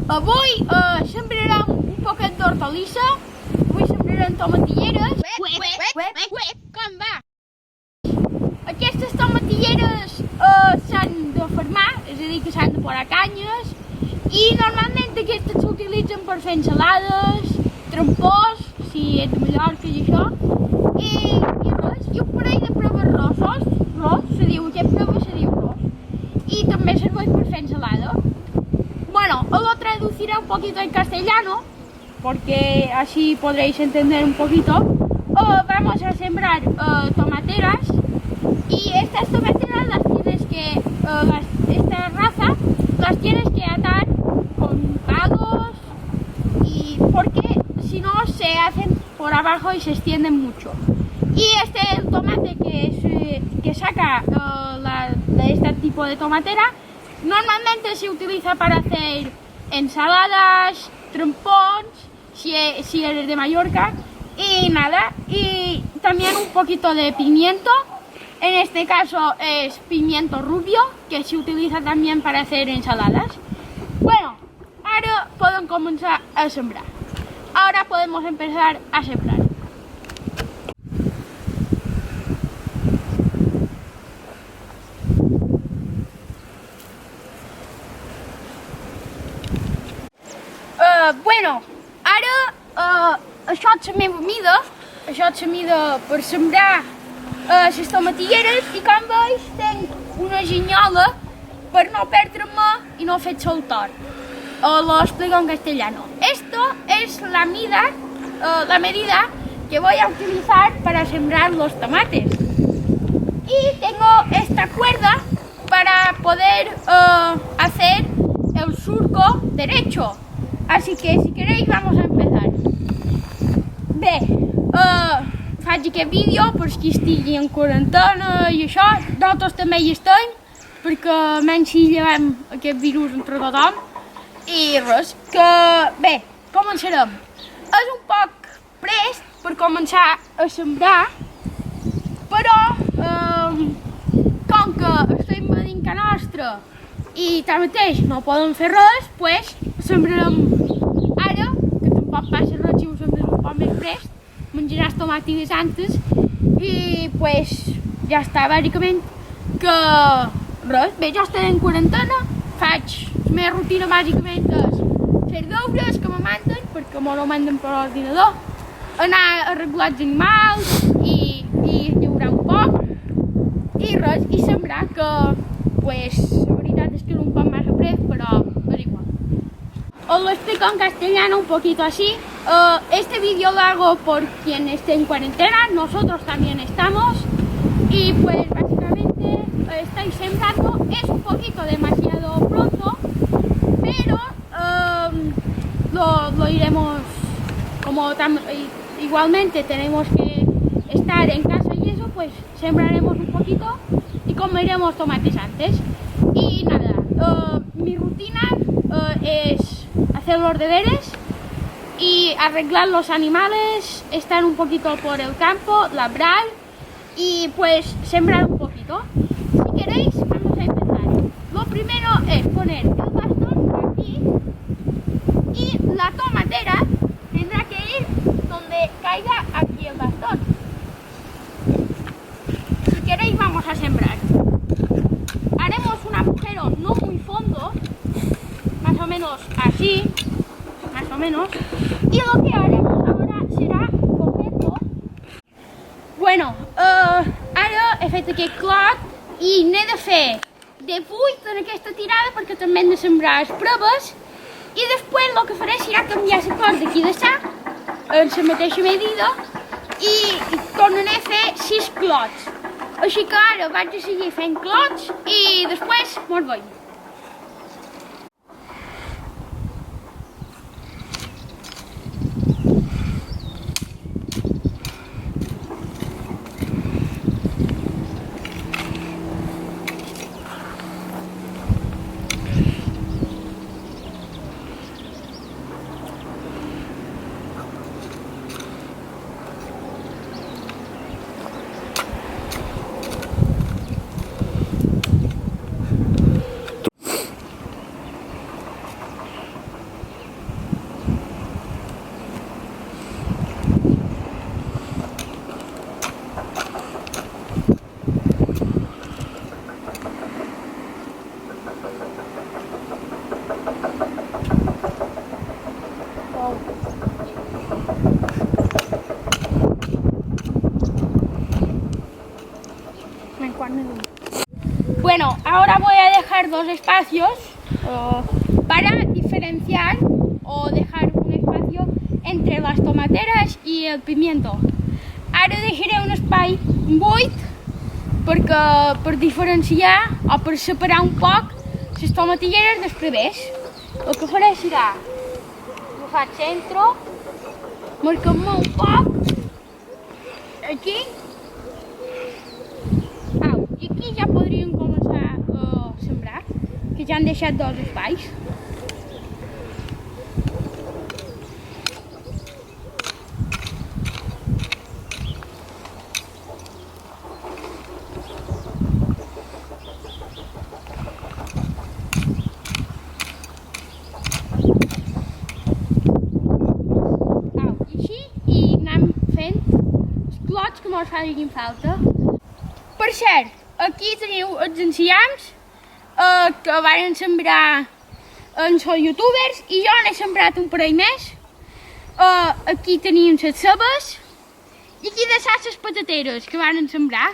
Avui sembrarem un poquet d'hortalissa. Avui sembrarem tomatilleres. Com va? Aquestes tomatilleres s'han de fermar, és a dir, que s'han de posar canyes. I normalment aquestes s'utilitzen per fer ensalades, trampós, si ets de Mallorca i això. I res, i un parell de proves rossos, se diu, aquest prova se diu ros. Y también servís por fer ensalada. Bueno, os lo traduciré un poquito en castellano, porque así podréis entender un poquito. Vamos a sembrar tomateras, y estas tomateras las tienes que, esta raza, las tienes que atar con palos, y porque si no se hacen por abajo y se extienden mucho. Y este tomate que saca de este tipo de tomatera, normalmente se utiliza para hacer ensaladas, trompones, si eres de Mallorca, y nada, y también un poquito de pimiento. En este caso es pimiento rubio, que se utiliza también para hacer ensaladas. Bueno, ahora pueden comenzar a sembrar. Ahora podemos empezar a sembrar. Bueno, ara això és la meva mida, això és la mida per sembrar les tomatilleres, i com veus tinc una ginyola per no perdre-me i no fer soltar. Lo explico en castellano. Esto es la medida que voy a utilizar para sembrar los tomates. Y tengo esta cuerda para poder hacer el surco derecho. Así que si queréis vamos a empezar. Bé, faig aquest vídeo per qui estigui en quarantena i això. Nosaltres també hi estem, perquè menys si llevem aquest virus entre tothom. I res, que bé, començarem. És un poc prest per començar a sembrar, però com que estem venint a nostra i tanmateix no podem fer res, pues sembrarem ara, que tampoc passa res si ho sembrem un poc més prest, menjaràs tomàtides antes i pues ja està, bàsicament que res, bé, jo estaré en quarantena, faig la meva rutina bàsicament és fer deures que me manden, perquè me ho manden per l'ordinador, anar a arreglar els animals i llaurar un poc i res, i sembrar, que pues la veritat és que és un poc més après, però és igual. Os lo explico en castellano un poquito así. Este vídeo lo hago por quien esté en cuarentena, nosotros también estamos, y pues básicamente estáis sembrando, es un poquito demasiado pronto, pero lo iremos, como igualmente tenemos que estar en casa y eso, pues sembraremos un poquito y comeremos tomates antes. Y nada, mi rutina es hacer los deberes y arreglar los animales, estar un poquito por el campo, labrar y pues sembrar un poquito. Si queréis, vamos a empezar. Lo primero es poner el bastón aquí, y la tomatera tendrá que ir donde caiga aquí el bastón. Si queréis, vamos a sembrar. Haremos un agujero no muy fondo, más o menos así, más o menos, y lo que haremos ahora serà cogerlo. Bueno, ara he fet aquest clot i n'he de fer de 8 en aquesta tirada, perquè també hem de sembrar les proves, i després el que faré serà canviar la clot d'aquí de sa en la mateixa medida i tornaré a fer 6 clots. Així que ara vaig a seguir fent clots i després mos veiem. Bueno, ahora voy a dejar dos espacios para diferenciar o dejar un espacio entre las tomateres i el pimiento. Ara deixaré un espai buit per diferenciar o per separar un poc les tomatilleres dels primers. El que faré serà agafar el centre, marcar-me un poc aquí. I aquí ja podríem començar a sembrar, que ja han deixat dos espais. Que mos facin falta. Per cert, aquí teniu els enciams que van sembrar els youtubers i jo n'he sembrat un parell més. Aquí tenim les cebes i aquí deixar les patateres que van sembrar.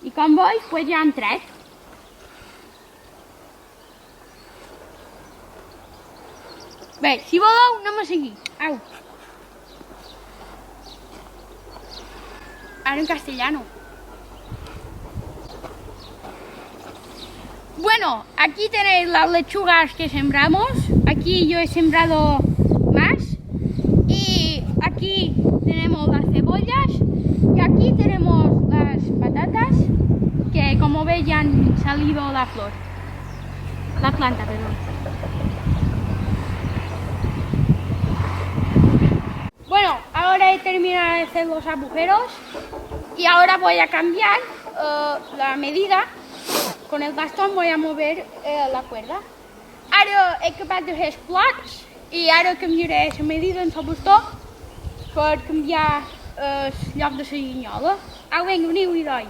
I com veus, pues ja han tret. Bé, si voleu, anem a seguir. Au. Ahora en castellano. Bueno, aquí tenéis las lechugas que sembramos. Aquí yo he sembrado más. Y aquí tenemos las cebollas. Y aquí tenemos las patatas, que como veis ya han salido la flor. La planta, perdón. Bueno, ahora he terminado de hacer los agujeros y ahora voy a cambiar la medida. Con el bastón voy a mover la cuerda. Ara he acabat de fer els plots i ara canviaré la medida en el bastó per canviar el lloc de la llinyola. Au, vinga, veniu i doi.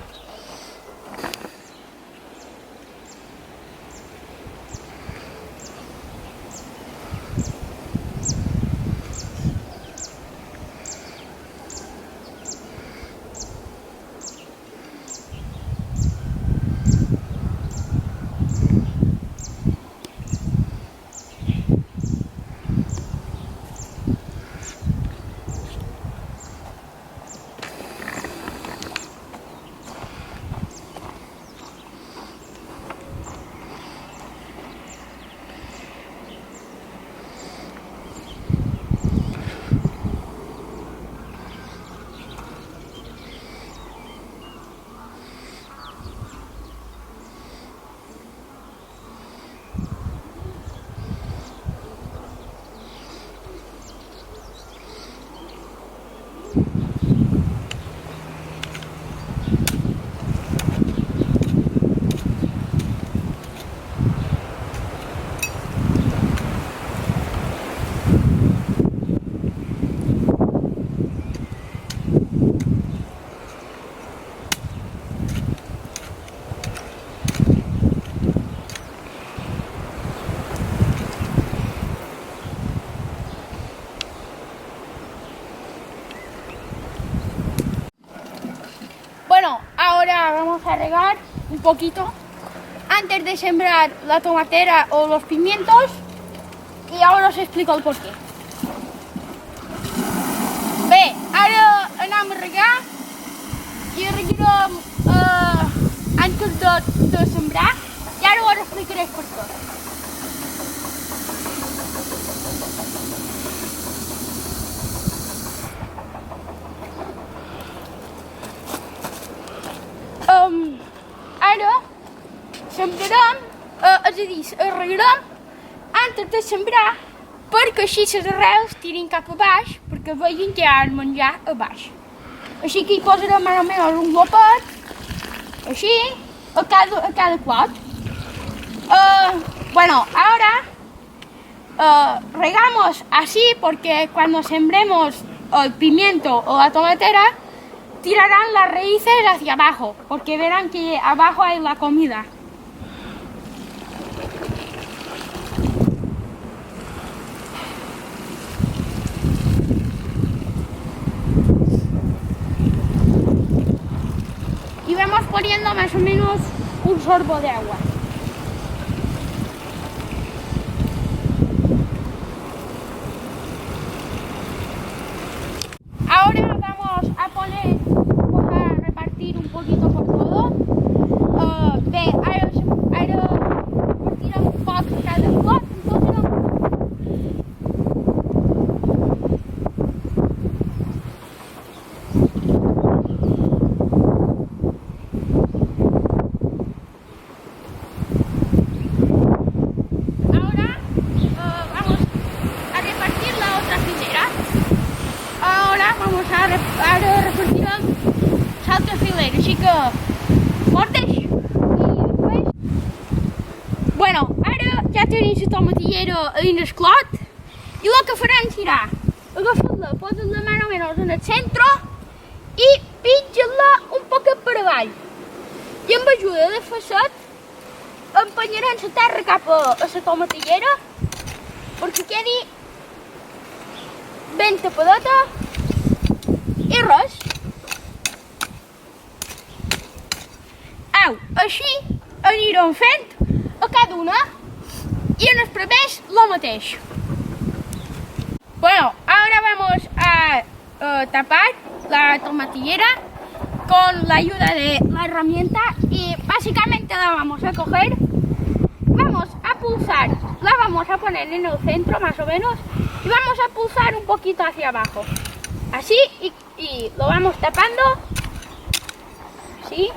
Ahora vamos a regar un poquito antes de sembrar la tomatera o los pimientos y ahora os explico el porqué. Bé, ara anem a regar i regarem antes de sembrar i ara us explicaré el porqué. Ara sembrarem, és a dir, regarem antes de sembrar perquè així les arrels tirin cap a baix perquè vegin que hi ha el menjar a baix. Així que hi posarem ara més un glopet, així, a cada clot. Bueno, ahora regamos así porque cuando sembremos el pimiento o la tomatera tirarán las raíces hacia abajo, porque verán que abajo hay la comida. poniendo más o menos un sorbo de agua. Ahora vamos a repartir un poquito por todo. Bé, ara repartirem un poc cada cop, ara repartirem l'altre filer, així que portes i després... Bueno, ara ja tenim la tomatillera en el clot i el que farem serà agafar-la, posar-la més o menys en el centre i pitjar-la un poc per avall. I amb ajuda de facet empenyarem la terra cap a la tomatillera perquè quedi ben tapadeta. I res. Au, així anirem fent a cada una i en els propers lo mateix. Bueno, ahora vamos a tapar la tomatillera con la ayuda de la herramienta y básicamente la vamos a coger, vamos a pulsar, la vamos a poner en el centro más o menos y vamos a pulsar un poquito hacia abajo. Así y lo vamos tapando, así.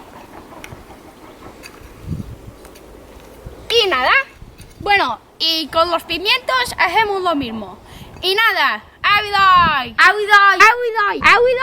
Y nada, bueno, y con los pimientos hacemos lo mismo. Y nada, ¡avidoy! ¡avidoy! ¡avidoy! ¡avidoy!